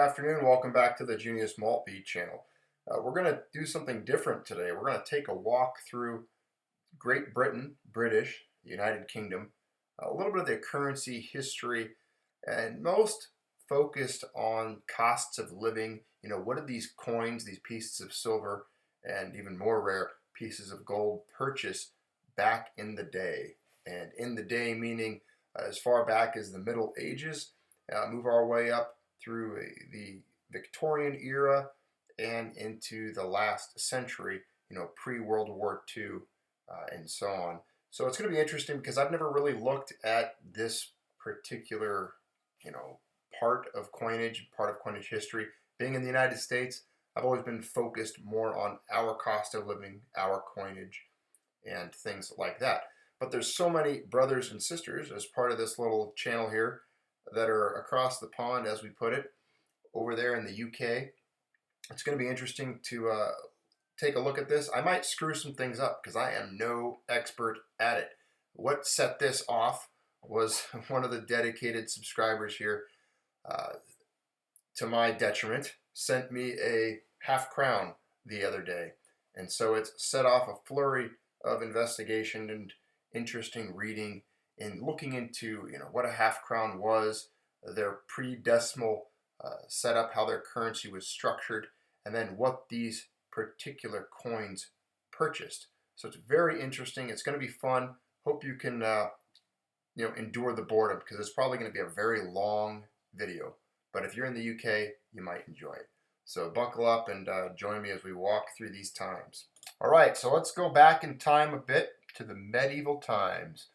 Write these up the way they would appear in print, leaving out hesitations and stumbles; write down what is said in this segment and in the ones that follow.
afternoon. Welcome back to the Genius Maltbee channel. We're going to do something different today. We're going to take a walk through Great Britain, British, United Kingdom, a little bit of their currency history, and most focused on costs of living. What did these coins, these pieces of silver, and even more rare pieces of gold purchase back in the day? And in the day meaning as far back as the Middle Ages, move our way up through the Victorian era and into the last century, pre-World War II, and so on. So it's going to be interesting because I've never really looked at this particular, part of coinage history. Being in the United States, I've always been focused more on our cost of living, our coinage, and things like that. But there's so many brothers and sisters as part of this little channel here that are across the pond, as we put it, over there in the UK. It's going to be interesting to take a look at this. I might screw some things up because I am no expert at it. What set this off was one of the dedicated subscribers here, to my detriment, sent me a half-crown the other day. And so it's set off a flurry of investigation and interesting reading in looking into what a half-crown was, their pre-decimal setup, how their currency was structured, and then what these particular coins purchased. So it's very interesting. It's going to be fun. Hope you can endure the boredom because it's probably going to be a very long video. But if you're in the UK, you might enjoy it. So buckle up and join me as we walk through these times. All right, so let's go back in time a bit to the medieval times.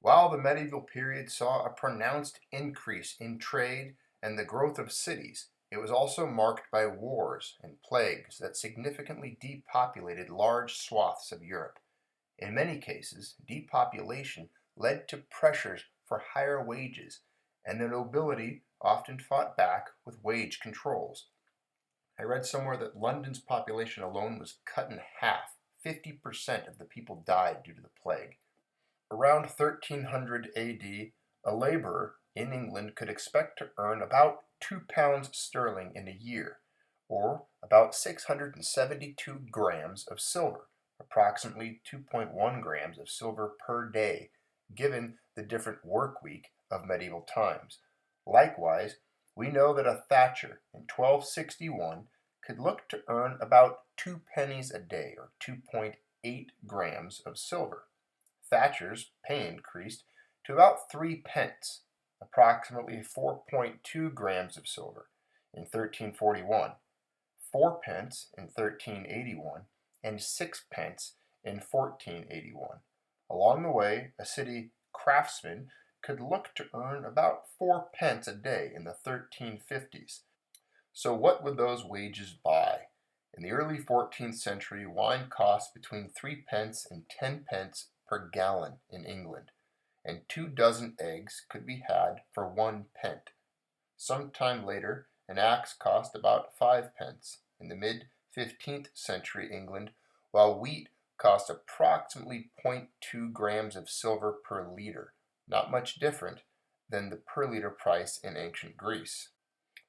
While the medieval period saw a pronounced increase in trade and the growth of cities, it was also marked by wars and plagues that significantly depopulated large swaths of Europe. In many cases, depopulation led to pressures for higher wages, and the nobility often fought back with wage controls. I read somewhere that London's population alone was cut in half. 50% of the people died due to the plague. Around 1300 AD, a laborer in England could expect to earn about £2 sterling in a year, or about 672 grams of silver, approximately 2.1 grams of silver per day, given the different work week of medieval times. Likewise, we know that a thatcher in 1261 could look to earn about 2 pennies a day, or 2.8 grams of silver. Thatcher's pay increased to about 3 pence, approximately 4.2 grams of silver, in 1341, 4 pence in 1381, and 6 pence in 1481. Along the way, a city craftsman could look to earn about 4 pence a day in the 1350s. So what would those wages buy? In the early 14th century, wine cost between 3 pence and 10 pence per gallon in England, and 2 dozen eggs could be had for 1 pence. Sometime later, an axe cost about 5 pence in the mid-15th century England, while wheat cost approximately 0.2 grams of silver per liter, not much different than the per liter price in ancient Greece.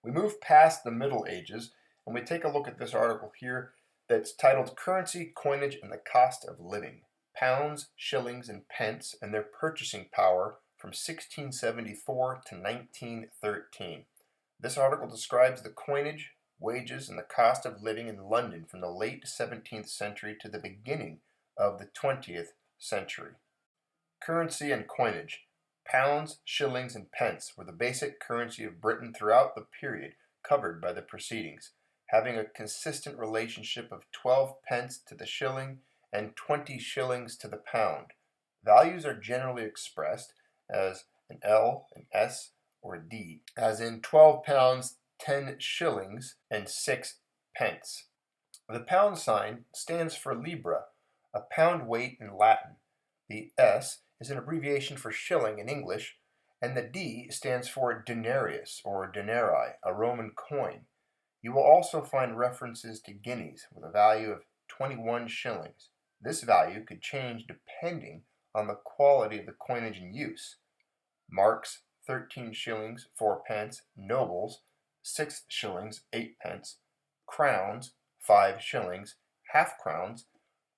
We move past the Middle Ages and we take a look at this article here that's titled Currency, Coinage, and the Cost of Living. Pounds, shillings, and pence and their purchasing power from 1674 to 1913. This article describes the coinage, wages, and the cost of living in London from the late 17th century to the beginning of the 20th century. Currency and coinage. Pounds, shillings, and pence were the basic currency of Britain throughout the period covered by the proceedings, having a consistent relationship of 12 pence to the shilling and 20 shillings to the pound. Values are generally expressed as an L, an S, or a D, as in 12 pounds, 10 shillings, and 6 pence. The pound sign stands for libra, a pound weight in Latin. The S is an abbreviation for shilling in English, and the D stands for denarius, or denarii, a Roman coin. You will also find references to guineas with a value of 21 shillings. This value could change depending on the quality of the coinage in use. Marks, 13 shillings, 4 pence, nobles, 6 shillings 8 pence, crowns 5 shillings, half crowns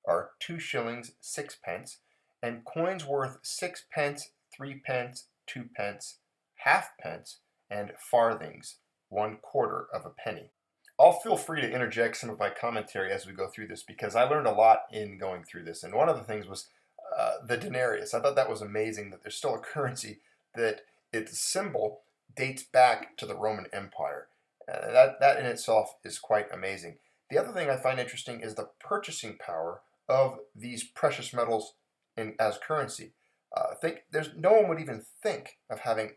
are 2 shillings 6 pence, and coins worth 6 pence, 3 pence, 2 pence, half pence, and farthings, 1/4 of a penny. I'll feel free to interject some of my commentary as we go through this because I learned a lot in going through this. And one of the things was the denarius. I thought that was amazing that there's still a currency that its symbol dates back to the Roman Empire. That in itself is quite amazing. The other thing I find interesting is the purchasing power of these precious metals as currency. There's no one would even think of having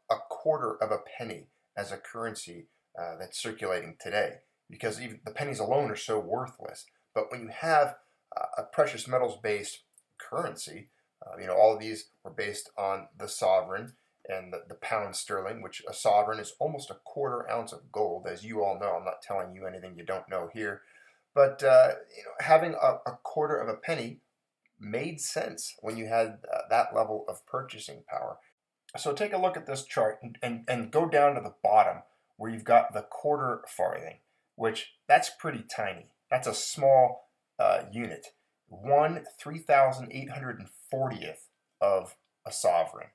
a quarter of a penny as a currency that's circulating today, because even the pennies alone are so worthless. But when you have a precious metals based currency, all of these were based on the sovereign and the pound sterling, which a sovereign is almost a 1/4 ounce of gold, as you all know. I'm not telling you anything you don't know here, but having a quarter of a penny made sense when you had that level of purchasing power. So take a look at this chart and go down to the bottom where you've got the quarter farthing, which that's pretty tiny. That's a small unit. 1/3,840th of a sovereign.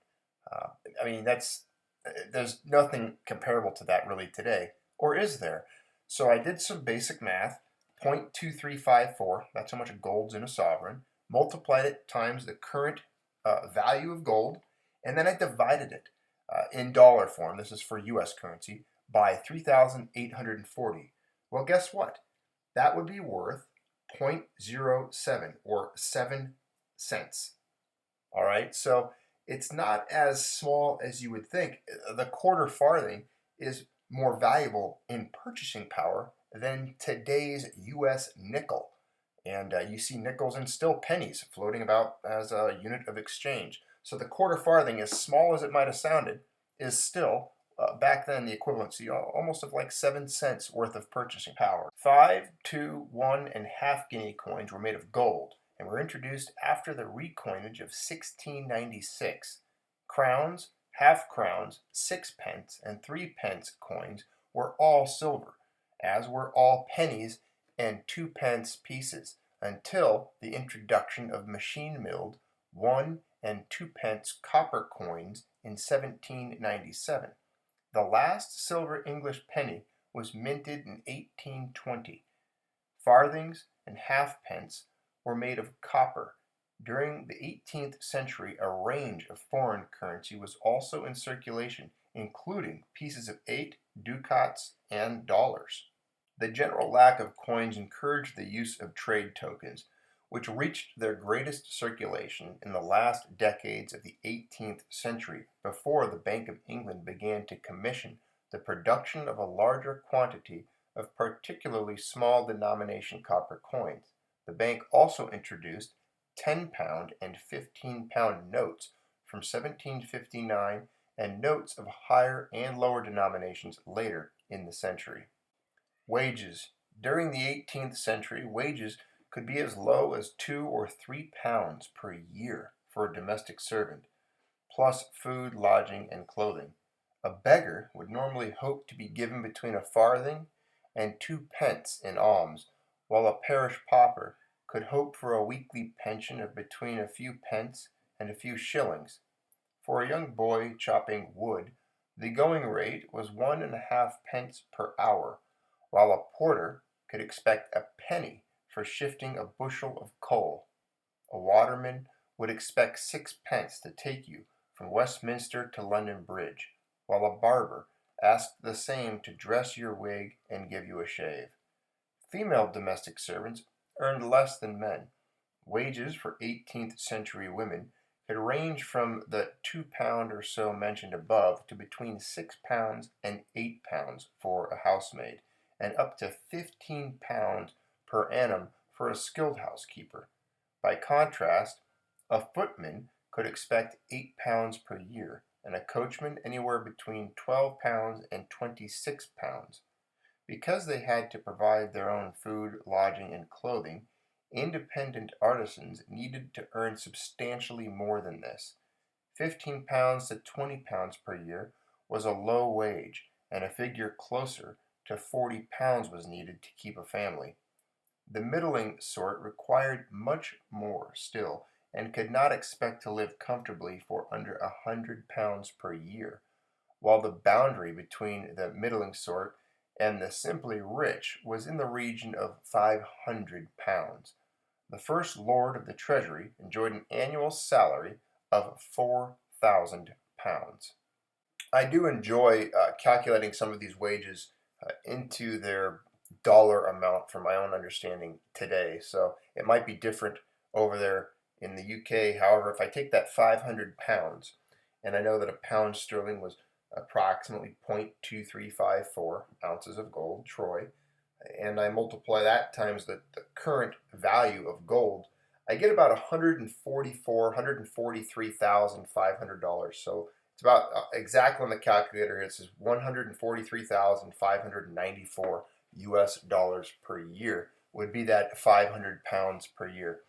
There's nothing comparable to that really today, or is there? So I did some basic math. 0.2354, that's how much gold's in a sovereign. Multiplied it times the current value of gold, and then I divided it in dollar form. This is for U.S. currency by 3,840. Well, guess what? That would be worth 0.07 or 7 cents. All right, so it's not as small as you would think. The quarter farthing is more valuable in purchasing power than today's U.S. nickel. And you see nickels and still pennies floating about as a unit of exchange. So the quarter farthing, as small as it might have sounded, is still back then the equivalency almost of like 7 cents worth of purchasing power. 5, 2, 1, and half guinea coins were made of gold and were introduced after the recoinage of 1696. Crowns, half crowns, 6 pence, and 3 pence coins were all silver, as were all pennies and 2 pence pieces, until the introduction of machine-milled 1 and 2 pence copper coins in 1797. The last silver English penny was minted in 1820. Farthings and halfpence were made of copper. During the 18th century, a range of foreign currency was also in circulation, including pieces of 8, ducats, and dollars. The general lack of coins encouraged the use of trade tokens, which reached their greatest circulation in the last decades of the 18th century, before the Bank of England began to commission the production of a larger quantity of particularly small denomination copper coins. The bank also introduced 10-pound and 15-pound notes from 1759 and notes of higher and lower denominations later in the century. Wages. During the 18th century, wages could be as low as 2 or 3 pounds per year for a domestic servant, plus food, lodging, and clothing. A beggar would normally hope to be given between a farthing and 2 pence in alms, while a parish pauper could hope for a weekly pension of between a few pence and a few shillings. For a young boy chopping wood, the going rate was 1.5 pence per hour, while a porter could expect a penny for shifting a bushel of coal. A waterman would expect 6 pence to take you from Westminster to London Bridge, while a barber asked the same to dress your wig and give you a shave. Female domestic servants earned less than men. Wages for 18th century women could range from the 2 pound or so mentioned above to between 6 pounds and 8 pounds for a housemaid, and up to 15 pounds per annum for a skilled housekeeper. By contrast, a footman could expect 8 pounds per year, and a coachman anywhere between 12 pounds and 26 pounds. Because they had to provide their own food, lodging, and clothing, independent artisans needed to earn substantially more than this. 15 pounds to 20 pounds per year was a low wage, and a figure closer to 40 pounds was needed to keep a family. The middling sort required much more still, and could not expect to live comfortably for under 100 pounds per year, while the boundary between the middling sort and the simply rich was in the region of 500 pounds. The first Lord of the Treasury enjoyed an annual salary of 4,000 pounds. I do enjoy calculating some of these wages into their dollar amount for my own understanding today. So it might be different over there in the UK. However, if I take that 500 pounds, and I know that a pound sterling was approximately 0.2354 ounces of gold, troy, and I multiply that times the current value of gold, I get about $143,500. So it's about exactly on the calculator. It says 143,594 US dollars per year would be that 500 pounds per year.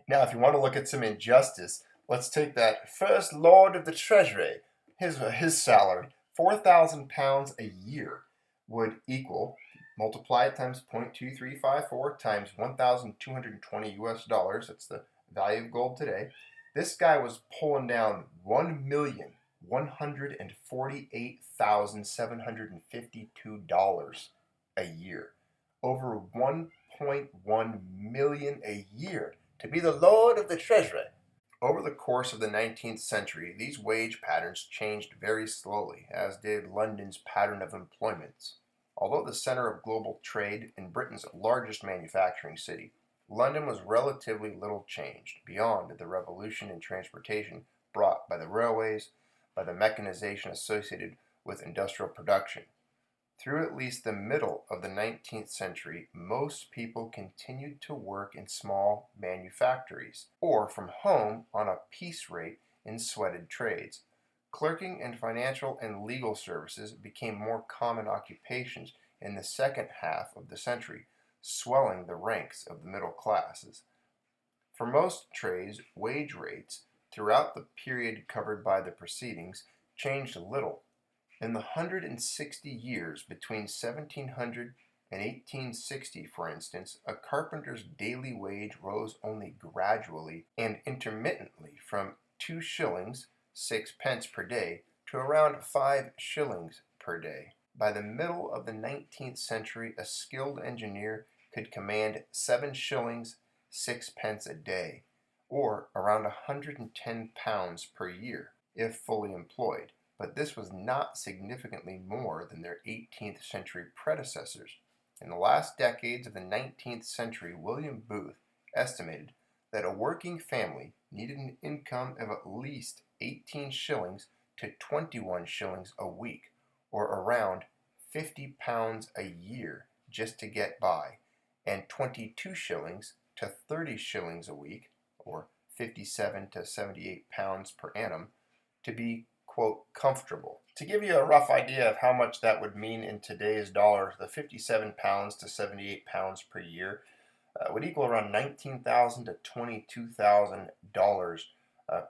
Now, if you want to look at some injustice, let's take that first Lord of the Treasury. His salary, 4,000 pounds a year, would equal, multiply it times 0.2354 times 1,220 US dollars. That's the value of gold today. This guy was pulling down $1,148,752 a year. Over 1.1 million a year to be the Lord of the Treasury. Over the course of the 19th century, these wage patterns changed very slowly, as did London's pattern of employments. Although the center of global trade and Britain's largest manufacturing city, London was relatively little changed beyond the revolution in transportation brought by the railways, by the mechanization associated with industrial production. Through at least the middle of the 19th century, most people continued to work in small manufactories or from home on a piece rate in sweated trades. Clerking and financial and legal services became more common occupations in the second half of the century, swelling the ranks of the middle classes. For most trades, wage rates, throughout the period covered by the proceedings, changed little. In the 160 years between 1700 and 1860, for instance, a carpenter's daily wage rose only gradually and intermittently from 2 shillings 6 pence per day to around 5 shillings per day. By the middle of the 19th century, a skilled engineer could command 7 shillings 6 pence a day, or around 110 pounds per year, if fully employed. But this was not significantly more than their 18th century predecessors. In the last decades of the 19th century, William Booth estimated that a working family needed an income of at least 18 shillings to 21 shillings a week, or around 50 pounds a year just to get by, and 22 shillings to 30 shillings a week, or 57 to 78 pounds per annum, to be, quote, comfortable. To give you a rough idea of how much that would mean in today's dollars, the 57 pounds to 78 pounds per year would equal around $19,000 to $22,000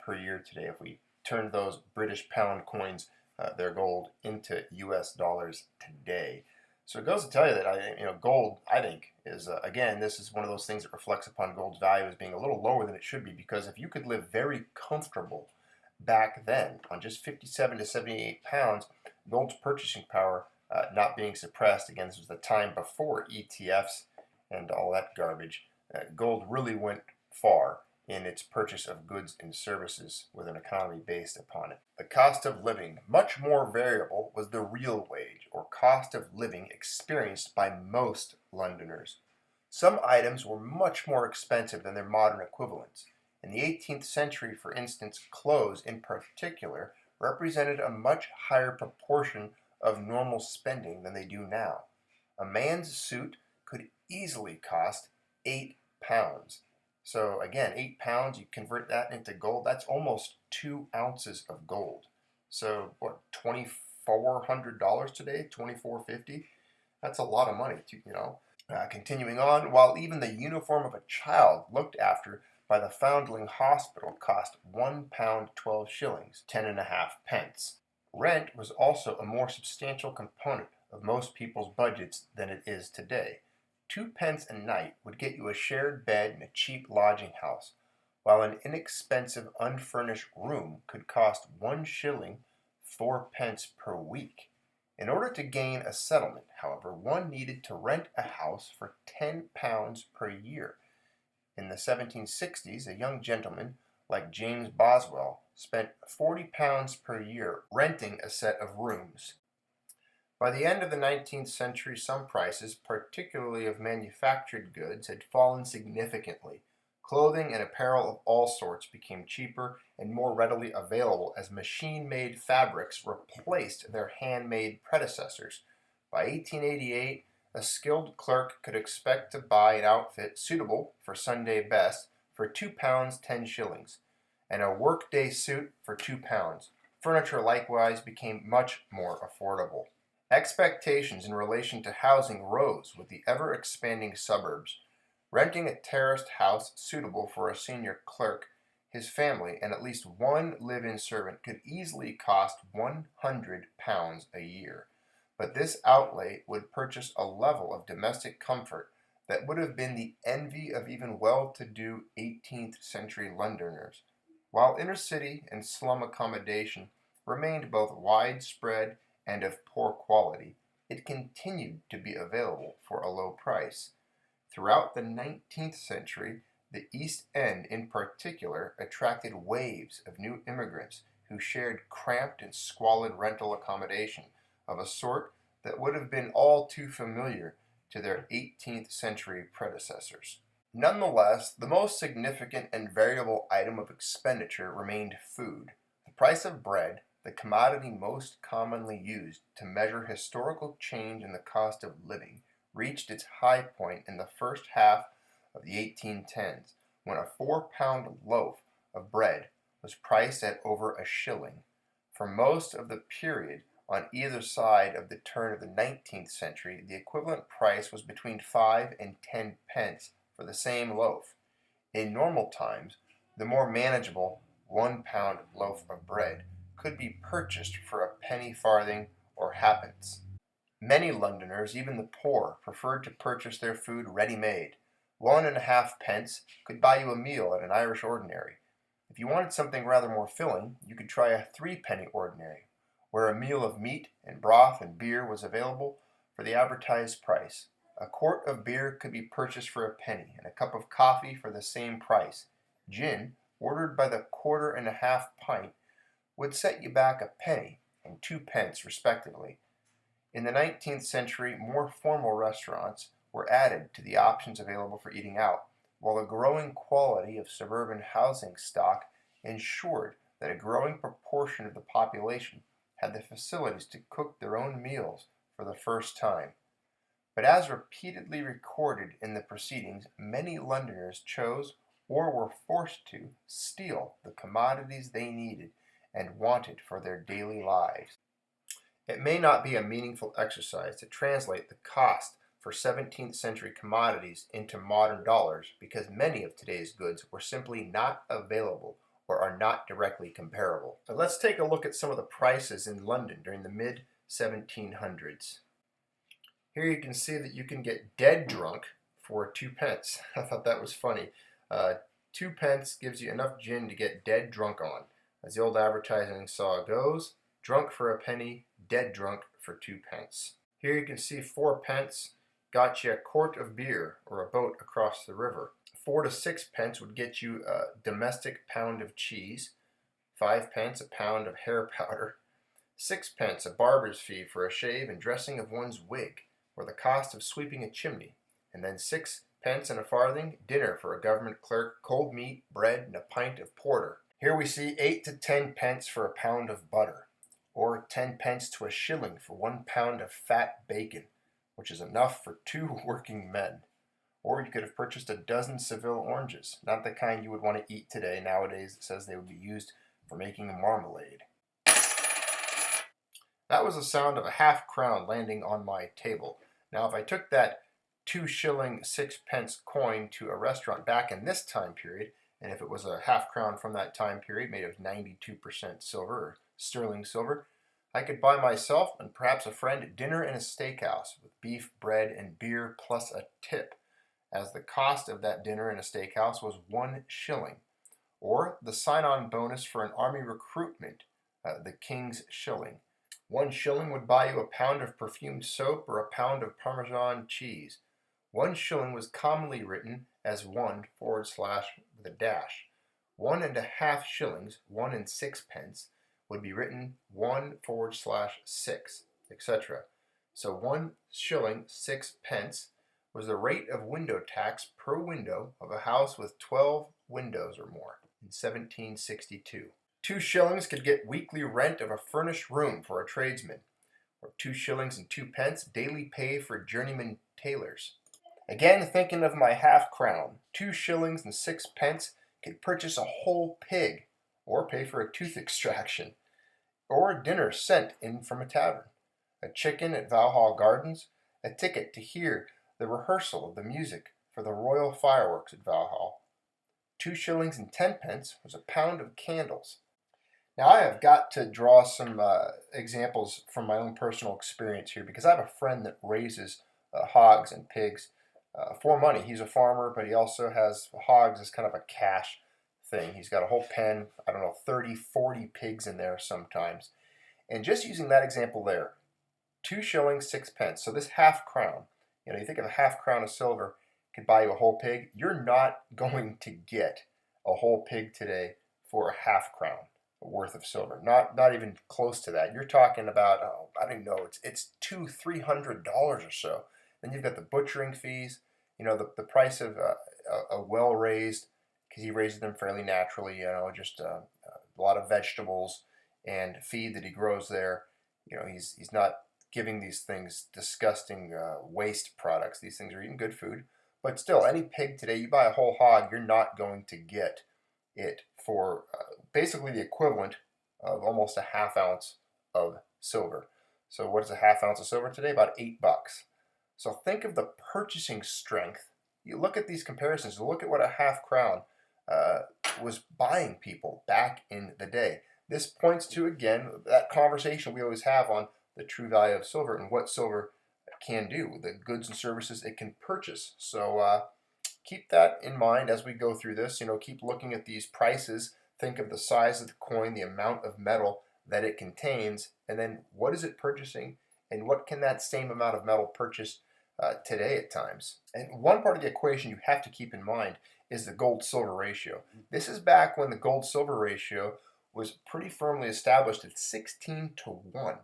per year today if we turned those British pound coins, their gold, into US dollars today. So it goes to tell you that gold, I think, is again, this is one of those things that reflects upon gold's value as being a little lower than it should be, because if you could live very comfortable back then on just 57 to 78 pounds, gold's purchasing power not being suppressed, again, this was the time before ETFs and all that garbage, gold really went far in its purchase of goods and services with an economy based upon it. The cost of living, much more variable, was the real wage, or cost of living experienced by most Londoners. Some items were much more expensive than their modern equivalents. In the 18th century, for instance, clothes in particular represented a much higher proportion of normal spending than they do now. A man's suit could easily cost 8 pounds. So again, 8 pounds, you convert that into gold, that's almost 2 ounces of gold. So what, $2,400 today, $2,450? That's a lot of money, Continuing on, while even the uniform of a child looked after by the Foundling Hospital cost £1 12 shillings, 10 and a half pence. Rent was also a more substantial component of most people's budgets than it is today. 2 pence a night would get you a shared bed in a cheap lodging house, while an inexpensive unfurnished room could cost 1 shilling 4 pence per week. In order to gain a settlement, however, one needed to rent a house for £10 per year. In the 1760s, a young gentleman like James Boswell spent £40 per year renting a set of rooms. By the end of the 19th century, some prices, particularly of manufactured goods, had fallen significantly. Clothing and apparel of all sorts became cheaper and more readily available as machine-made fabrics replaced their handmade predecessors. By 1888, a skilled clerk could expect to buy an outfit suitable for Sunday best for £2 10 shillings, and a workday suit for £2. Furniture likewise became much more affordable. Expectations in relation to housing rose with the ever-expanding suburbs. Renting a terraced house suitable for a senior clerk, his family, and at least one live-in servant could easily cost £100 a year. But this outlay would purchase a level of domestic comfort that would have been the envy of even well-to-do 18th century Londoners. While inner-city and slum accommodation remained both widespread and of poor quality, it continued to be available for a low price. Throughout the 19th century, the East End in particular attracted waves of new immigrants who shared cramped and squalid rental accommodation of a sort that would have been all too familiar to their 18th century predecessors. Nonetheless, the most significant and variable item of expenditure remained food. The price of bread, the commodity most commonly used to measure historical change in the cost of living, reached its high point in the first half of the 1810s, when a 4-pound loaf of bread was priced at over a shilling. For most of the period on either side of the turn of the 19th century, the equivalent price was between 5 and 10 pence for the same loaf. In normal times, the more manageable 1-pound loaf of bread could be purchased for a penny farthing or halfpence. Many Londoners, even the poor, preferred to purchase their food ready-made. 1.5 pence could buy you a meal at an Irish ordinary. If you wanted something rather more filling, you could try a 3-penny ordinary, where a meal of meat and broth and beer was available for the advertised price. A quart of beer could be purchased for a penny, and a cup of coffee for the same price. Gin, ordered by the 1.25 pint, would set you back a penny and 2 pence respectively. In the 19th century, more formal restaurants were added to the options available for eating out, while the growing quality of suburban housing stock ensured that a growing proportion of the population had the facilities to cook their own meals for the first time. But as repeatedly recorded in the proceedings, many Londoners chose or were forced to steal the commodities they needed and wanted for their daily lives. It may not be a meaningful exercise to translate the cost for 17th century commodities into modern dollars because many of today's goods were simply not available or are not directly comparable. But let's take a look at some of the prices in London during the mid-1700s. Here you can see that you can get dead drunk for 2 pence. I thought that was funny. 2 pence gives you enough gin to get dead drunk on. As the old advertising saw goes, drunk for a penny, dead drunk for 2 pence. Here you can see 4 pence got you a quart of beer or a boat across the river. 4 to 6 pence would get you a domestic pound of cheese. 5 pence a pound of hair powder. 6 pence a barber's fee for a shave and dressing of one's wig, or the cost of sweeping a chimney. And then 6 pence and a farthing, dinner for a government clerk, cold meat, bread, and a pint of porter. Here we see 8 to 10 pence for a pound of butter, or 10 pence to a shilling for 1 pound of fat bacon, which is enough for 2 working men. Or you could have purchased a dozen Seville oranges, not the kind you would want to eat today. Nowadays it says they would be used for making marmalade. That was the sound of a half-crown landing on my table. Now if I took that 2 shilling 6 pence coin to a restaurant back in this time period, and if it was a half-crown from that time period made of 92% silver or sterling silver, I could buy myself and perhaps a friend dinner in a steakhouse with beef, bread, and beer plus a tip, as the cost of that dinner in a steakhouse was 1 shilling. Or the sign-on bonus for an army recruitment, the King's Shilling. 1 shilling would buy you a pound of perfumed soap or a pound of Parmesan cheese. 1 shilling was commonly written as 1 forward slash with a dash. 1.5 shillings, 1 and 6 pence, would be written 1 forward slash 6, etc. So 1 shilling 6 pence was the rate of window tax per window of a house with 12 windows or more in 1762. 2 shillings could get weekly rent of a furnished room for a tradesman, or 2 shillings and 2 pence daily pay for journeyman tailors. Again, thinking of my half-crown, 2 shillings and 6 pence could purchase a whole pig, or pay for a tooth extraction, or a dinner sent in from a tavern, a chicken at Valhall Gardens, a ticket to hear the rehearsal of the music for the royal fireworks at Valhall. 2 shillings and 10 pence was a pound of candles. Now I have got to draw some examples from my own personal experience here, because I have a friend that raises hogs and pigs for money. He's a farmer, but he also has hogs as kind of a cash thing. He's got a whole pen, I don't know, 30, 40 pigs in there sometimes. And just using that example there, 2 shillings 6 pence. So this half-crown, you think of a half-crown of silver could buy you a whole pig. You're not going to get a whole pig today for a half-crown worth of silver. Not even close to that. You're talking about, I don't know, it's $200-300 or so. Then you've got the butchering fees, the price of a well raised, because he raises them fairly naturally, just a lot of vegetables and feed that he grows there. He's not giving these things disgusting waste products. These things are eating good food. But still, any pig today, you buy a whole hog, you're not going to get it for basically the equivalent of almost a half ounce of silver. So what is a half ounce of silver today? About $8. So think of the purchasing strength. You look at these comparisons, look at what a half crown was buying people back in the day. This points to, again, that conversation we always have on the true value of silver and what silver can do, the goods and services it can purchase. So keep that in mind as we go through this. Keep looking at these prices. Think of the size of the coin, the amount of metal that it contains, and then what is it purchasing, and what can that same amount of metal purchase today at times. And one part of the equation you have to keep in mind is the gold-silver ratio. This is back when the gold-silver ratio was pretty firmly established at 16-1.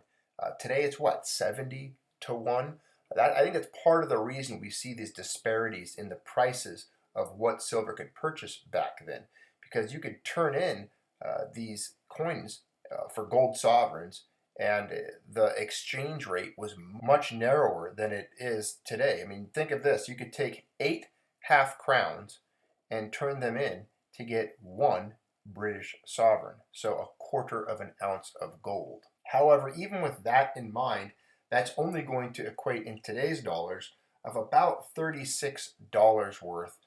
Today it's what, 70-1? I think that's part of the reason we see these disparities in the prices of what silver could purchase back then, because you could turn in these coins for gold sovereigns, and the exchange rate was much narrower than it is today. I mean, think of this. You could take 8 half crowns and turn them in to get 1 British sovereign, so a quarter of an ounce of gold. However, even with that in mind, that's only going to equate in today's dollars of about $36 worth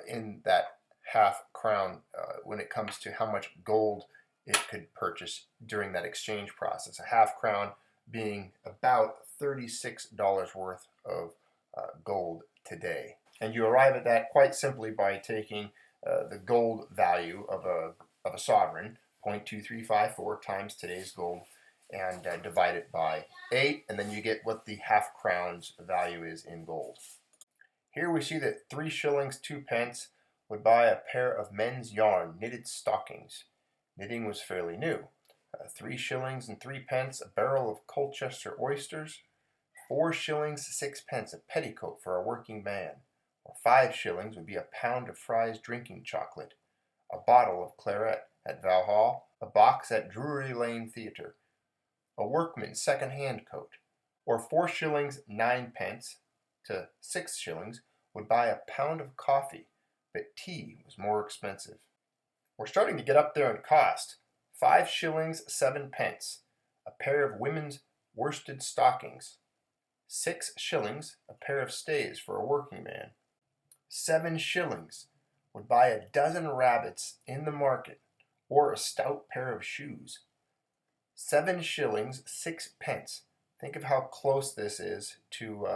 in that half crown when it comes to how much gold it could purchase during that exchange process. A half crown being about $36 worth of gold today. And you arrive at that quite simply by taking the gold value of a sovereign, 0.2354 times today's gold, and divide it by 8, and then you get what the half crown's value is in gold. Here we see that 3 shillings 2 pence would buy a pair of men's yarn knitted stockings. Knitting was fairly new. 3 shillings and 3 pence a barrel of Colchester oysters. 4 shillings 6 pence a petticoat for a working man. Or 5 shillings would be a pound of Fry's drinking chocolate, a bottle of claret at Valhall, a box at Drury Lane Theatre, a workman's second-hand coat. Or 4 shillings 9 pence to 6 shillings would buy a pound of coffee, but tea was more expensive. We're starting to get up there in cost. 5 shillings 7 pence, a pair of women's worsted stockings. 6 shillings, a pair of stays for a working man. 7 shillings would buy a dozen rabbits in the market, or a stout pair of shoes. 7 shillings 6 pence. Think of how close this is to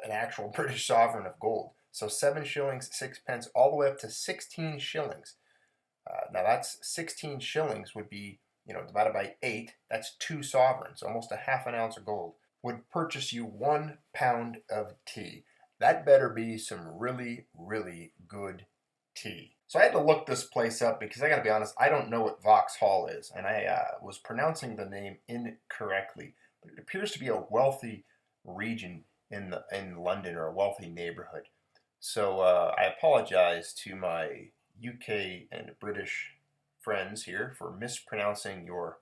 an actual British sovereign of gold. So 7 shillings 6 pence, all the way up to 16 shillings. Now that's 16 shillings would be, divided by 8. That's 2 sovereigns, almost a half an ounce of gold. Would purchase you 1 pound of tea. That better be some really, really good tea. So I had to look this place up because I got to be honest, I don't know what Vauxhall is, and I was pronouncing the name incorrectly. But it appears to be a wealthy region in London, or a wealthy neighborhood. So I apologize to my UK and British friends here for mispronouncing your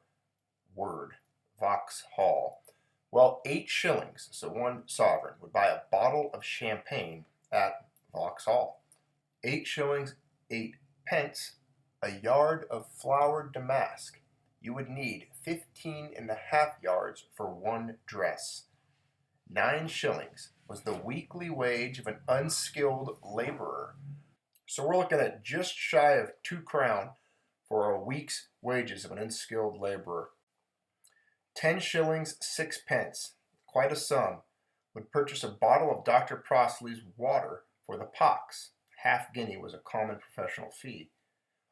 word, Vauxhall. Well, 8 shillings, so 1 sovereign, would buy a bottle of champagne at Vauxhall. 8 shillings 8 pence, a yard of flowered damask. You would need 15.5 yards for 1 dress. 9 shillings was the weekly wage of an unskilled laborer. So we're looking at just shy of 2 crown for a week's wages of an unskilled laborer. 10 shillings 6 pence, quite a sum, would purchase a bottle of Dr. Prostley's water for the pox. Half guinea was a common professional fee.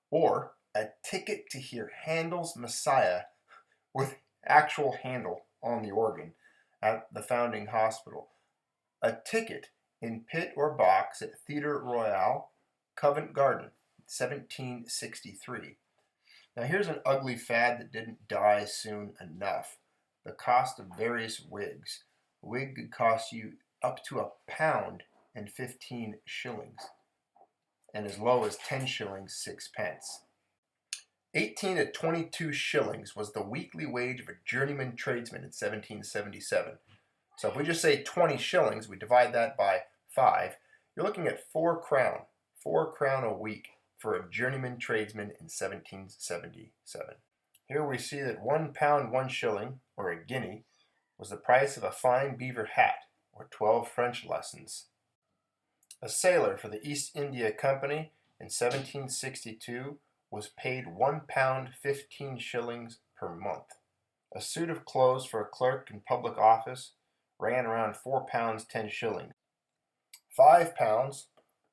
Or a ticket to hear Handel's Messiah with actual Handel on the organ at the Founding Hospital. A ticket in pit or box at Theatre Royal, Covent Garden, 1763. Now here's an ugly fad that didn't die soon enough. The cost of various wigs. A wig could cost you up to £1.15, and as low as 10 shillings 6 pence. 18 to 22 shillings was the weekly wage of a journeyman tradesman in 1777. So if we just say 20 shillings, we divide that by 5, you're looking at 4 crown. 4 crown a week for a journeyman tradesman in 1777. Here we see that £1 1 shilling, or a guinea, was the price of a fine beaver hat, or 12 French lessons. A sailor for the East India Company in 1762 was paid £1 15 shillings per month. A suit of clothes for a clerk in public office ran around £4 10 shillings. £5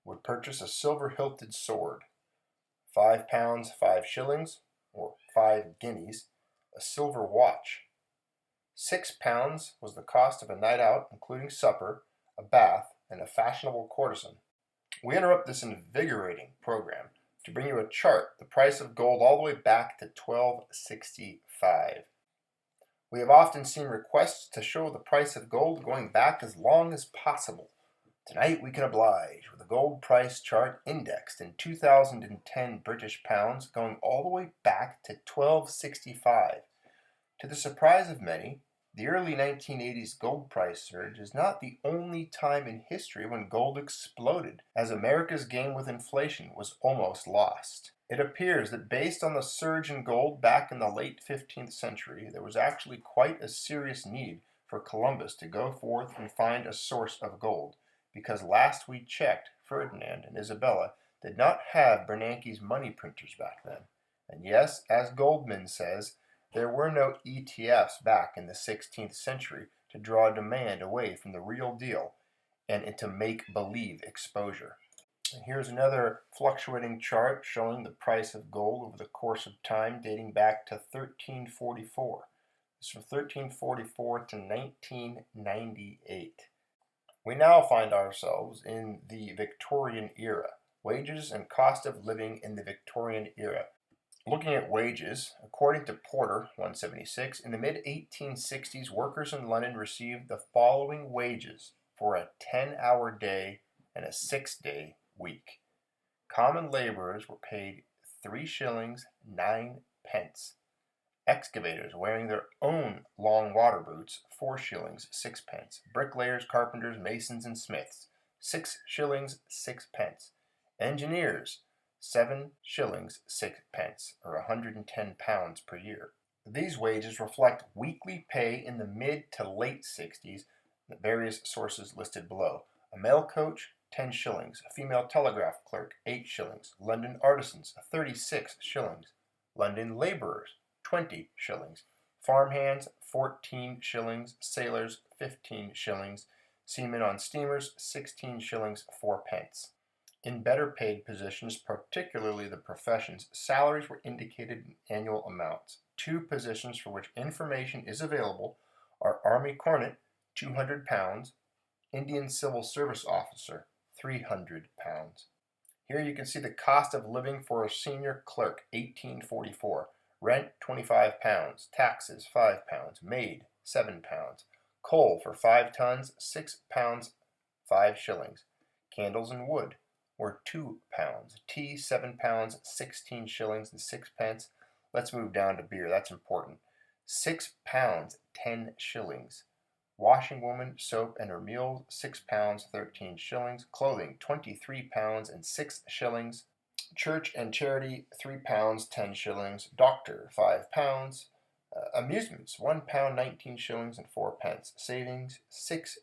would purchase a silver-hilted sword. £5 5 shillings, or 5 guineas, a silver watch. £6 was the cost of a night out, including supper, a bath, and a fashionable courtesan. We interrupt this invigorating program to bring you a chart, the price of gold all the way back to 1265. We have often seen requests to show the price of gold going back as long as possible. Tonight we can oblige with a gold price chart indexed in 2010 British pounds going all the way back to 1265. To the surprise of many, the early 1980s gold price surge is not the only time in history when gold exploded, as America's game with inflation was almost lost. It appears that based on the surge in gold back in the late 15th century, there was actually quite a serious need for Columbus to go forth and find a source of gold, because last we checked, Ferdinand and Isabella did not have Bernanke's money printers back then. And yes, as Goldman says, there were no ETFs back in the 16th century to draw demand away from the real deal and into make-believe exposure. And here's another fluctuating chart showing the price of gold over the course of time dating back to 1344. This is from 1344 to 1998. We now find ourselves in the Victorian era. Wages and cost of living in the Victorian era. Looking at wages, according to Porter, 176, in the mid-1860s, workers in London received the following wages for a 10-hour day and a 6-day week. Common laborers were paid 3 shillings 9 pence. Excavators wearing their own long water boots, 4 shillings 6 pence. Bricklayers, carpenters, masons, and smiths, 6 shillings 6 pence. Engineers, 7 shillings 6 pence, or £110 per year. These wages reflect weekly pay in the mid to late 60s, the various sources listed below. A mail coach, 10 shillings. A female telegraph clerk, 8 shillings. London artisans, 36 shillings. London labourers, 20 shillings. Farmhands, 14 shillings. Sailors, 15 shillings. Seamen on steamers, 16 shillings 4 pence. In better paid positions, particularly the professions, salaries were indicated in annual amounts. Two positions for which information is available are Army Cornet, £200, Indian Civil Service Officer, £300. Here you can see the cost of living for a senior clerk, 1844. Rent, £25. Taxes, £5. Maid, £7. Coal for 5 tons, £6, 5 shillings. Candles and wood were £2. Tea, £7, 16 shillings and 6 pence. Let's move down to beer. That's important. £6, 10 shillings. Washing woman, soap, and her meals, £6, 13 shillings. Clothing, £23 and 6 shillings. Church and charity, £3, 10 shillings. Doctor, £5. Amusements, £1, 19 shillings and 4 pence. Savings, £6,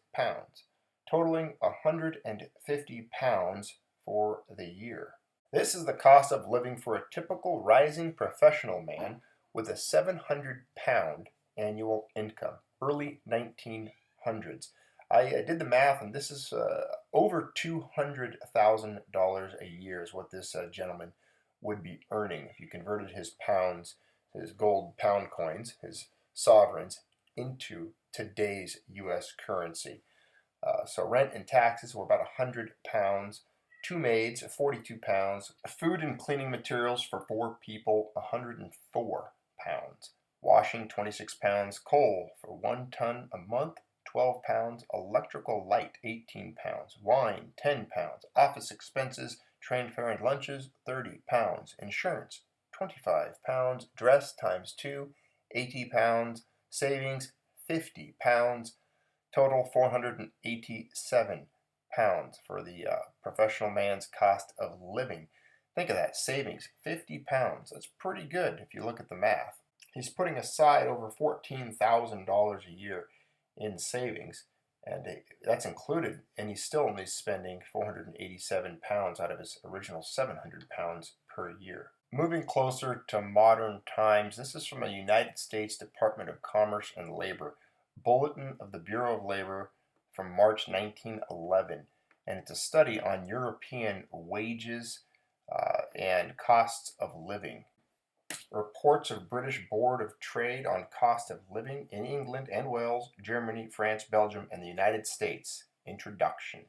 totaling £150 for the year. This is the cost of living for a typical rising professional man with a £700 annual income, early 1900s. I did the math, and this is over $200,000 a year is what this gentleman would be earning if you converted his pounds, his gold pound coins, his sovereigns, into today's U.S. currency. So rent and taxes were about £100. 2 maids, £42. Food and cleaning materials for 4 people, £104. Washing, £26. Coal for 1 ton a month, £12. Electrical light, £18. Wine, £10. Office expenses, train fare and lunches, £30. Insurance, £25. Dress times 2, £80. Savings, £50. Total £487 for the professional man's cost of living. Think of that, savings, £50. That's pretty good if you look at the math. He's putting aside over $14,000 a year in savings, and that's included, and he's still only spending £487 out of his original £700 per year. Moving closer to modern times, this is from a United States Department of Commerce and Labor Bulletin of the Bureau of Labor from March 1911, and it's a study on European wages and costs of living. Reports of British Board of Trade on cost of living in England and Wales, Germany, France, Belgium, and the United States. Introduction.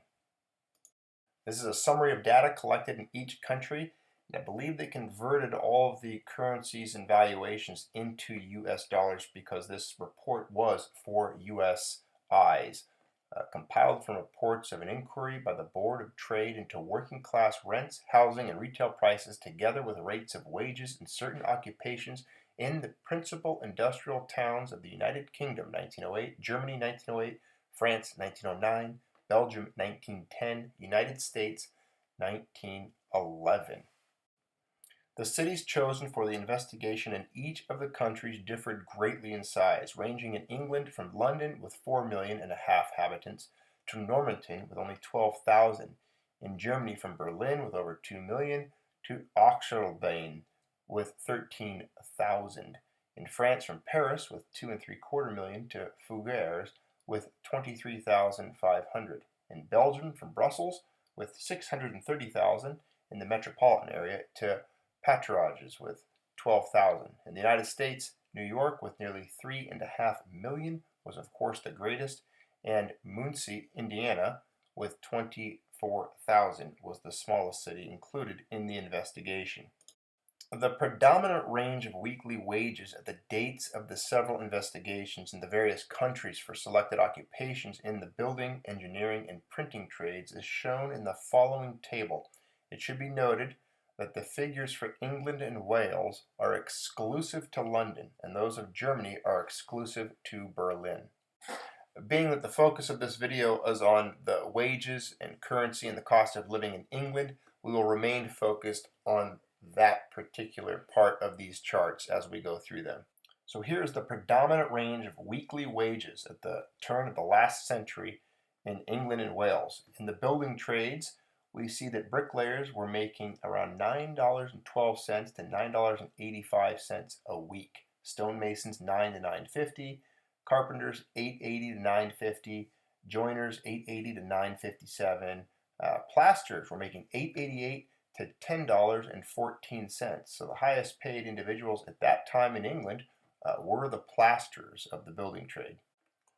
This is a summary of data collected in each country, and I believe they converted all of the currencies and valuations into US dollars because this report was for US eyes. Compiled from reports of an inquiry by the Board of Trade into working class rents, housing, and retail prices, together with rates of wages in certain occupations in the principal industrial towns of the United Kingdom, 1908, Germany, 1908, France, 1909, Belgium, 1910, United States, 1911. The cities chosen for the investigation in each of the countries differed greatly in size, ranging in England from London with 4.5 million inhabitants to Normanton with only 12,000, in Germany from Berlin with over 2 million to Auxerlbane with 13,000, in France from Paris with 2.75 million to Fugères with 23,500, in Belgium from Brussels with 630,000 in the metropolitan area to Paturages with 12,000. In the United States, New York with nearly 3.5 million was of course the greatest, and Muncie, Indiana with 24,000 was the smallest city included in the investigation. The predominant range of weekly wages at the dates of the several investigations in the various countries for selected occupations in the building, engineering, and printing trades is shown in the following table. It should be noted that the figures for England and Wales are exclusive to London, and those of Germany are exclusive to Berlin. Being that the focus of this video is on the wages and currency and the cost of living in England, we will remain focused on that particular part of these charts as we go through them. So here's the predominant range of weekly wages at the turn of the last century in England and Wales. In the building trades, we see that bricklayers were making around $9.12 to $9.85 a week. stonemasons 9 to 950, carpenters 880 to 950, joiners 880 to 957, plasterers were making $8.88 to $10.14. So the highest paid individuals at that time in England were the plasterers of the building trade.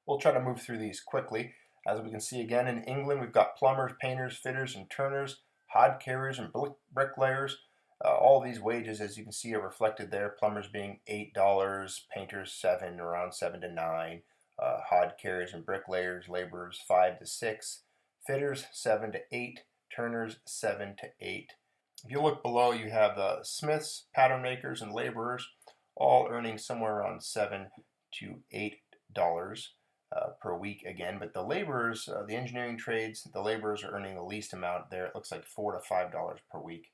We'll try to move through these quickly. As we can see again, in England, we've got plumbers, painters, fitters, and turners, hod carriers, and bricklayers. All these wages, as you can see, are reflected there. Plumbers being $8, painters $7, around $7 to $9, hod carriers and bricklayers, laborers $5 to $6, fitters $7 to $8, turners $7 to $8. If you look below, you have smiths, pattern makers, and laborers, all earning somewhere around $7 to $8 per week again. But the laborers, the engineering trades, the laborers are earning the least amount there. It looks like $4 to $5 per week.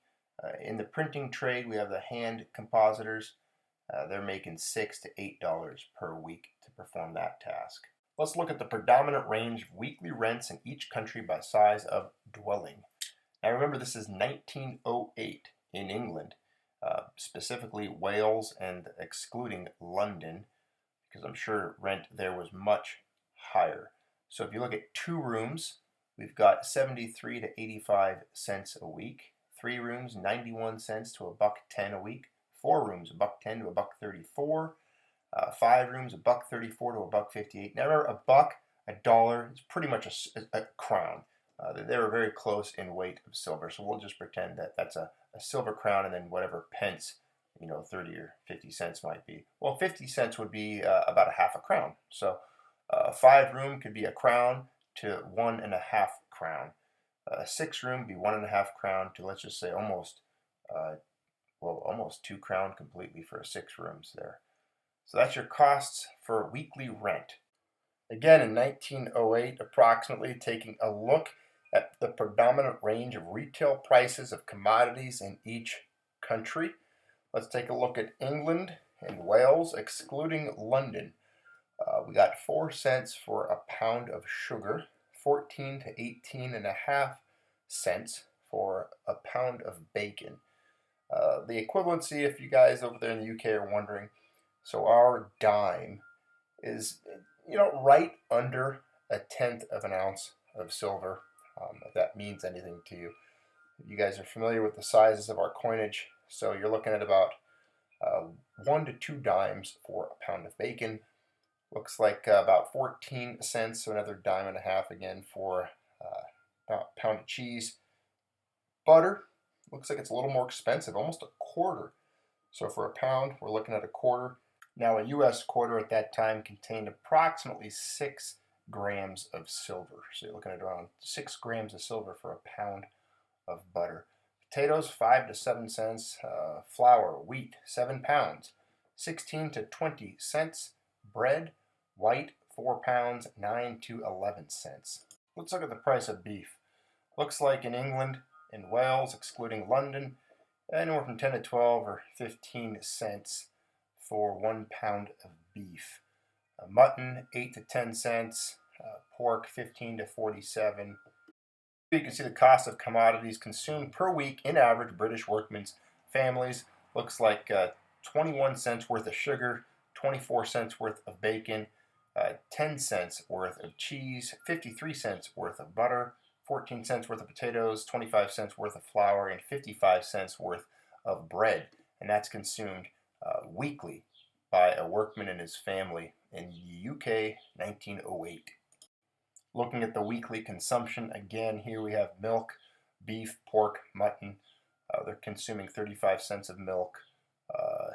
In the printing trade, we have the hand compositors. They're making $6 to $8 per week to perform that task. Let's look at the predominant range of weekly rents in each country by size of dwelling. Now remember, this is 1908 in England, specifically Wales and excluding London, because I'm sure rent there was much higher. So if you look at 2 rooms, we've got 73 to 85 cents a week. 3 rooms, 91 cents to $1.10 a week. 4 rooms, $1.10 to $1.34. 5 rooms, $1.34 to $1.58. Now remember, a dollar is pretty much a crown. They were very close in weight of silver, so we'll just pretend that that's a silver crown, and then whatever pence, 30 or 50 cents might be. Well, 50 cents would be about a half a crown. So a 5 room could be a crown to 1.5 crown. A 6 room would be 1.5 crown to, let's just say, almost 2 crown completely for 6 rooms there. So that's your costs for weekly rent. Again, in 1908, approximately, taking a look at the predominant range of retail prices of commodities in each country. Let's take a look at England and Wales, excluding London. We got 4 cents for a pound of sugar, 14 to 18.5 cents for a pound of bacon. The equivalency, if you guys over there in the UK are wondering, so our dime is, right under 1/10 of an ounce of silver, if that means anything to you. You guys are familiar with the sizes of our coinage, so you're looking at about 1 to 2 dimes for a pound of bacon. Looks like about 14 cents, so another $1.50 again for about a pound of cheese. Butter, looks like it's a little more expensive, almost a quarter. So for a pound, we're looking at a quarter. Now a US quarter at that time contained approximately 6 grams of silver. So you're looking at around 6 grams of silver for a pound of butter. Potatoes, 5 to 7 cents. Flour, wheat, 7 pounds, 16 to 20 cents. Bread, white, 4 pounds, 9 to 11 cents. Let's look at the price of beef. Looks like in England and Wales, excluding London, anywhere from 10 to 12 or 15 cents for 1 pound of beef. Mutton, 8 to 10 cents. Pork, 15 to 47. You can see the cost of commodities consumed per week in average British workmen's families. Looks like 21 cents worth of sugar, 24 cents worth of bacon, 10 cents worth of cheese, 53 cents worth of butter, 14 cents worth of potatoes, 25 cents worth of flour, and 55 cents worth of bread. And that's consumed weekly by a workman and his family in the UK, 1908. Looking at the weekly consumption, again, here we have milk, beef, pork, mutton. They're consuming 35 cents of milk,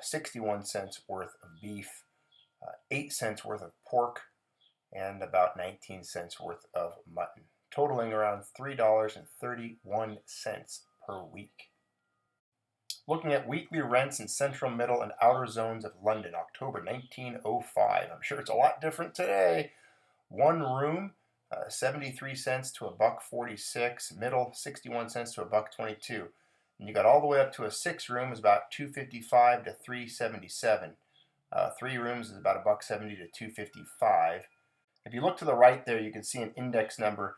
61 cents worth of beef, 8 cents worth of pork, and about 19 cents worth of mutton, totaling around $3.31 per week. Looking at weekly rents in central, middle, and outer zones of London, October 1905. I'm sure it's a lot different today. 1 room, 73 cents to $1.46. Middle, 61 cents to $1.22. And you got all the way up to a 6 room is about $2.55 to $3.77. 3 rooms is about $1.70 to $2.55. If you look to the right there, you can see an index number.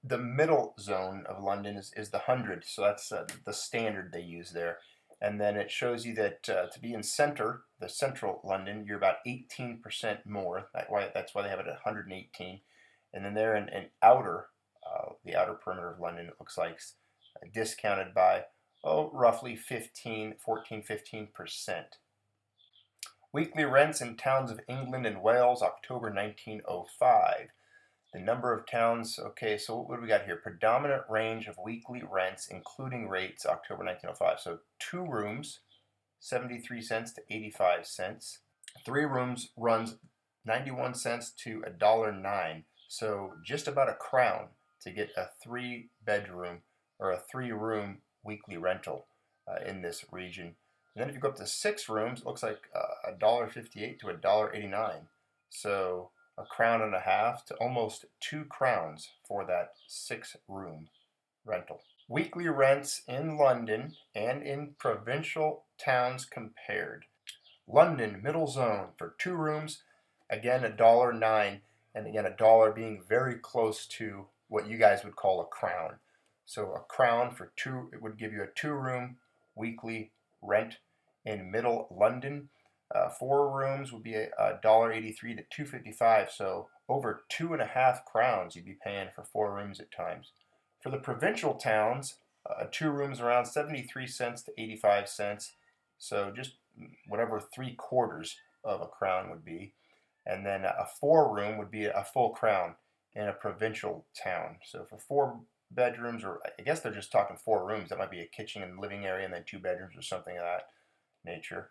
The middle zone of London is the 100, so that's the standard they use there. And then it shows you that to be in the central London, you're about 18% more. That's why they have it at 118. And then there in the outer perimeter of London, it looks like discounted by, roughly 15%. Weekly rents in towns of England and Wales, October 1905. The number of towns, okay, so what do we got here? Predominant range of weekly rents, including rates, October 1905. So 2 rooms, 73 cents to 85 cents. 3 rooms runs 91 cents to $1.09. So just about a crown to get a 3-bedroom or a 3-room weekly rental in this region. And then if you go up to 6 rooms, it looks like $1.58 to $1.89. So a crown and a half to almost 2 crowns for that 6-room rental. Weekly rents in London and in provincial towns compared. London, middle zone, for 2 rooms, again $1.09, and again $1 being very close to what you guys would call a crown. So a crown for 2, it would give you a 2-room weekly rent in middle London. 4 rooms would be $1.83 to $2.55, so over 2.5 crowns you'd be paying for 4 rooms at times. For the provincial towns, 2 rooms around 73 cents to 85 cents, so just whatever 3/4 of a crown would be. And then a 4-room would be a full crown in a provincial town. So for 4 bedrooms, or I guess they're just talking 4 rooms, that might be a kitchen and living area and then 2 bedrooms or something of that nature.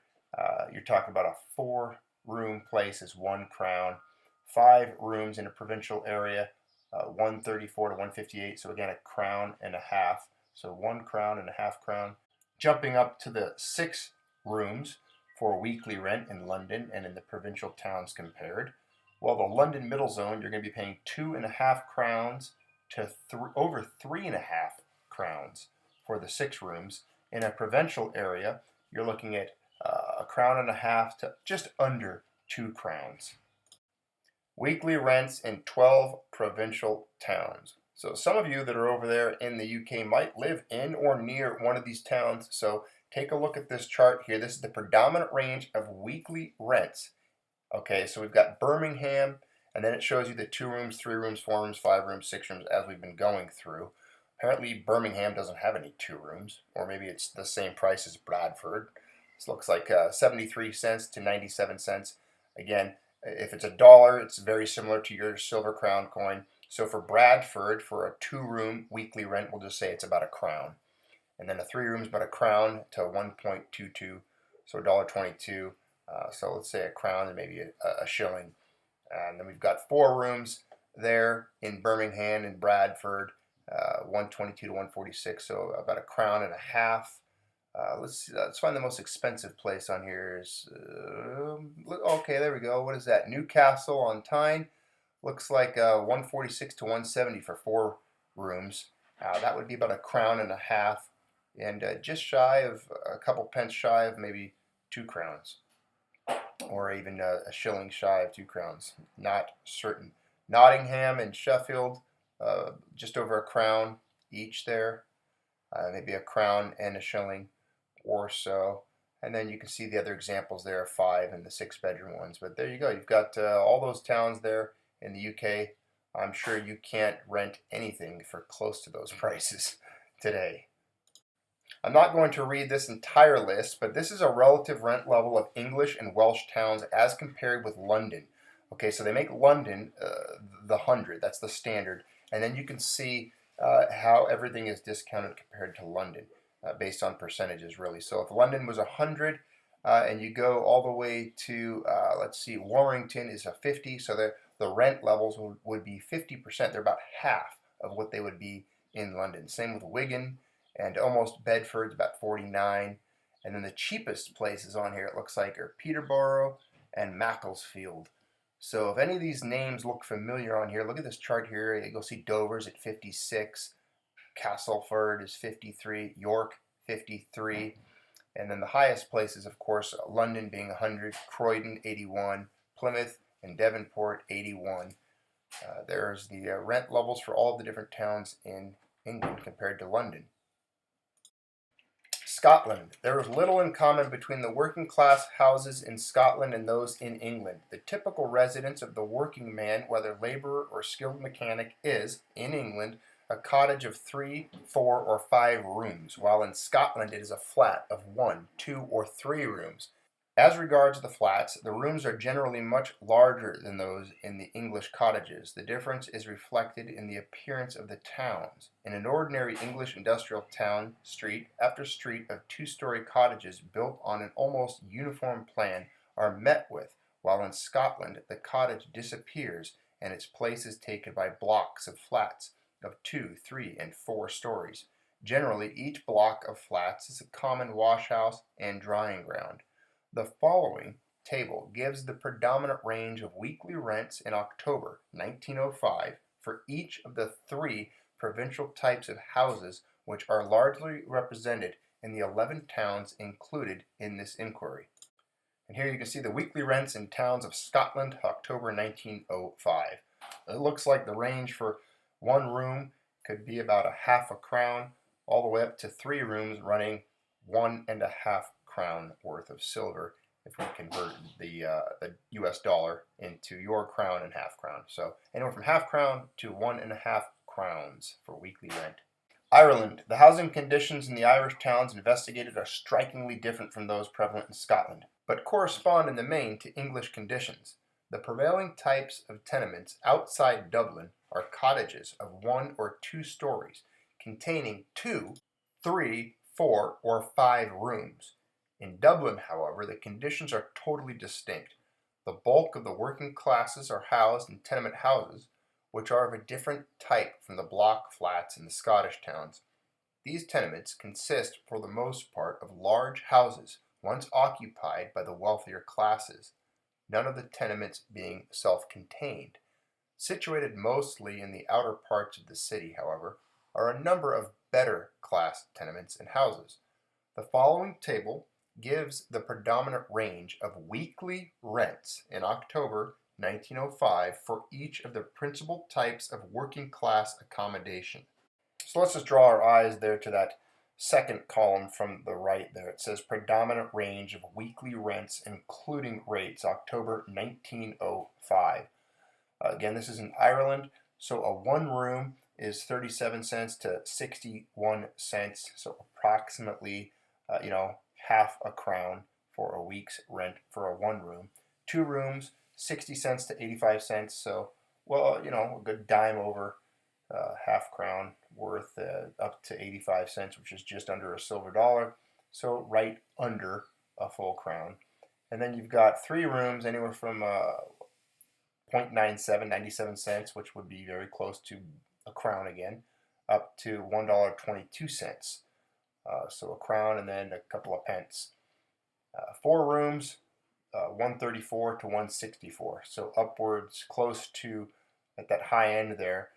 You're talking about a 4-room place is 1 crown. 5 rooms in a provincial area, 134 to 158. So again, a crown and a half. So 1 crown and a half crown. Jumping up to the 6 rooms for weekly rent in London and in the provincial towns compared. Well, the London middle zone, you're going to be paying 2.5 crowns to over 3.5 crowns for the 6 rooms. In a provincial area, you're looking at a crown and a half to just under 2 crowns. Weekly rents in 12 provincial towns. So some of you that are over there in the UK might live in or near one of these towns. So take a look at this chart here. This is the predominant range of weekly rents. Okay, so we've got Birmingham, and then it shows you the 2 rooms, 3 rooms, 4 rooms, 5 rooms, 6 rooms as we've been going through. Apparently Birmingham doesn't have any 2 rooms, or maybe it's the same price as Bradford. This looks like 73 cents to 97 cents. Again, if it's $1, it's very similar to your silver crown coin. So for Bradford, for a 2-room weekly rent, we'll just say it's about a crown. And then a 3 rooms about a crown to 1.22, so $1.22. So let's say a crown and maybe a shilling. And then we've got 4 rooms there in Birmingham and Bradford, 122 to 146, so about a crown and a half. Let's find the most expensive place on here. Okay, there we go. What is that? Newcastle on Tyne. Looks like 146 to 170 for 4 rooms. That would be about a crown and a half, and just shy of a couple pence shy of maybe 2 crowns, or even a shilling shy of 2 crowns. Not certain. Nottingham and Sheffield, just over a crown each there. Maybe a crown and a shilling or so. And then you can see the other examples there, 5 and the 6-bedroom ones. But there you go. You've got all those towns there in the UK. I'm sure you can't rent anything for close to those prices today. I'm not going to read this entire list, but this is a relative rent level of English and Welsh towns as compared with London. Okay, so they make London the 100. That's the standard. And then you can see how everything is discounted compared to London based on percentages, really. So if London was 100 and you go all the way to, let's see, Warrington is a 50, so the rent levels would be 50%. They're about half of what they would be in London. Same with Wigan, and almost Bedford's about 49. And then the cheapest places on here, it looks like, are Peterborough and Macclesfield. So if any of these names look familiar on here, look at this chart here. You'll see Dover's at 56, Castleford is 53, York 53, and then the highest places, of course, London being 100, Croydon 81, Plymouth and Devonport 81. There's the rent levels for all the different towns in England compared to London. Scotland. There is little in common between the working class houses in Scotland and those in England. The typical residence of the working man, whether laborer or skilled mechanic, is, in England, a cottage of 3, 4, or 5 rooms, while in Scotland it is a flat of 1, 2, or 3 rooms. As regards the flats, the rooms are generally much larger than those in the English cottages. The difference is reflected in the appearance of the towns. In an ordinary English industrial town, street after street of 2-story cottages built on an almost uniform plan are met with, while in Scotland the cottage disappears and its place is taken by blocks of flats of 2, 3, and 4 stories. Generally, each block of flats is a common washhouse and drying ground. The following table gives the predominant range of weekly rents in October 1905 for each of the 3 provincial types of houses which are largely represented in the 11 towns included in this inquiry. And here you can see the weekly rents in towns of Scotland, October 1905. It looks like the range for 1 room could be about a half a crown, all the way up to 3 rooms running 1.5 crown worth of silver if we convert the US dollar into your crown and half crown. So anywhere from half crown to 1.5 crowns for weekly rent. Ireland. The housing conditions in the Irish towns investigated are strikingly different from those prevalent in Scotland, but correspond in the main to English conditions. The prevailing types of tenements outside Dublin are cottages of 1 or 2 stories, containing 2, 3, 4, or 5 rooms. In Dublin, however, the conditions are totally distinct. The bulk of the working classes are housed in tenement houses, which are of a different type from the block flats in the Scottish towns. These tenements consist, for the most part, of large houses, once occupied by the wealthier classes, none of the tenements being self-contained. Situated mostly in the outer parts of the city, however, are a number of better class tenements and houses. The following table gives the predominant range of weekly rents in October 1905 for each of the principal types of working class accommodation. So let's just draw our eyes there to that second column from the right there. It says predominant range of weekly rents including rates, October 1905. Again, this is in Ireland, so a 1 room is 37 cents to 61 cents, so approximately half a crown for a week's rent for a 1 room. 2 rooms, 60 cents to 85 cents, so a good dime over half crown worth, up to 85 cents, which is just under a silver dollar, so right under a full crown. And then you've got 3 rooms, anywhere from 0.97, 97 cents, which would be very close to a crown again, up to $1.22. So a crown and then a couple of pence. 4 rooms, 134 to 164. So upwards, close to, at that high end there,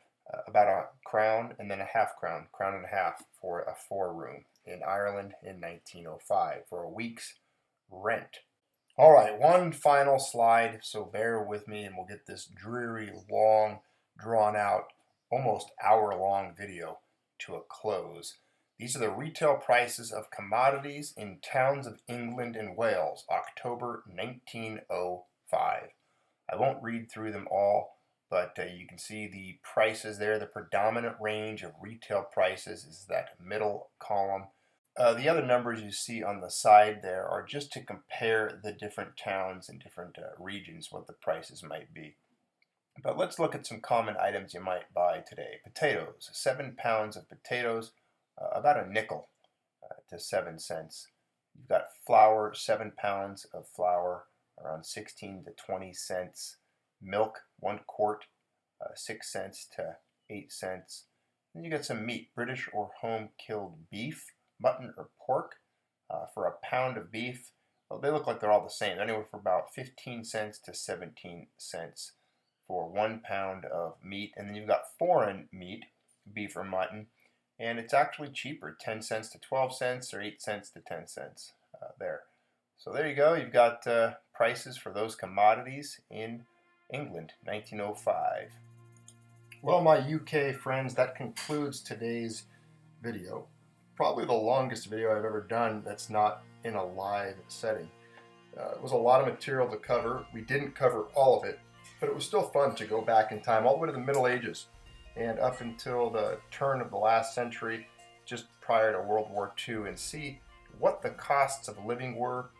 about a crown and then a half crown, crown and a half for a 4 room in Ireland in 1905 for a week's rent. All right, one final slide, so bear with me and we'll get this dreary, long, drawn out, almost hour-long video to a close. These are the retail prices of commodities in towns of England and Wales, October 1905. I won't read through them all, but you can see the prices there. The predominant range of retail prices is that middle column. The other numbers you see on the side there are just to compare the different towns and different regions, what the prices might be. But let's look at some common items you might buy today. Potatoes, 7 pounds of potatoes, about a nickel to 7 cents. You've got flour, 7 pounds of flour, around 16 to 20 cents. Milk, 1 quart, 6 cents to 8 cents. Then you got some meat, British or home-killed beef, mutton or pork. For a pound of beef, well, they look like they're all the same, anywhere from about 15 cents to 17 cents for 1 pound of meat. And then you've got foreign meat, beef or mutton, and it's actually cheaper, 10 cents to 12 cents or 8 cents to 10 cents there. So there you go, you've got prices for those commodities in England, 1905. Well, my UK friends, that concludes today's video. probably the longest video I've ever done that's not in a live setting. It was a lot of material to cover. We didn't cover all of it, but it was still fun to go back in time all the way to the Middle Ages and up until the turn of the last century, just prior to World War II, and see what the costs of living were,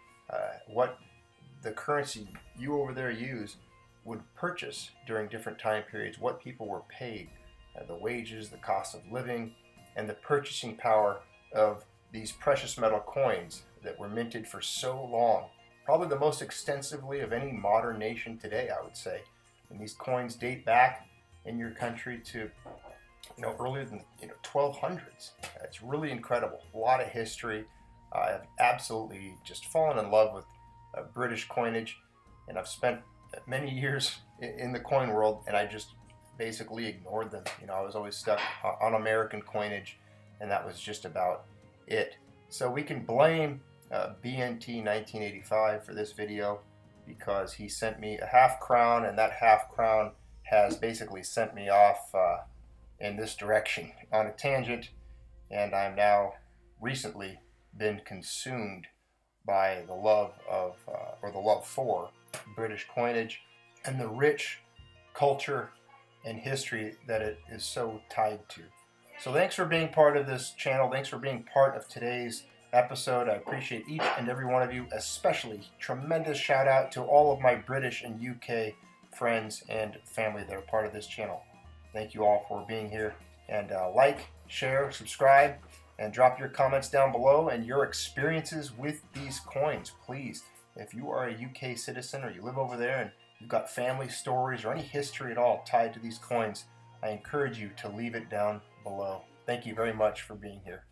what the currency you over there use would purchase during different time periods, what people were paid, the wages, the cost of living, and the purchasing power of these precious metal coins that were minted for so long, probably the most extensively of any modern nation today, I would say. And these coins date back in your country to earlier than 1200s. It's really incredible. A lot of history. I've absolutely just fallen in love with British coinage, and I've spent many years in the coin world, and I just basically ignored them. I was always stuck on American coinage, and that was just about it. So we can blame BNT 1985 for this video, because he sent me a half crown, and that half crown has basically sent me off in this direction on a tangent, and I'm now recently been consumed by the love of or the love for British coinage and the rich culture and history that it is so tied to. So thanks for being part of this channel. Thanks for being part of today's episode. I appreciate each and every one of you, especially tremendous shout out to all of my British and UK friends and family that are part of this channel. Thank you all for being here, and like, share, subscribe, and drop your comments down below and your experiences with these coins, please. If you are a UK citizen or you live over there and you've got family stories or any history at all tied to these coins, I encourage you to leave it down below. Thank you very much for being here.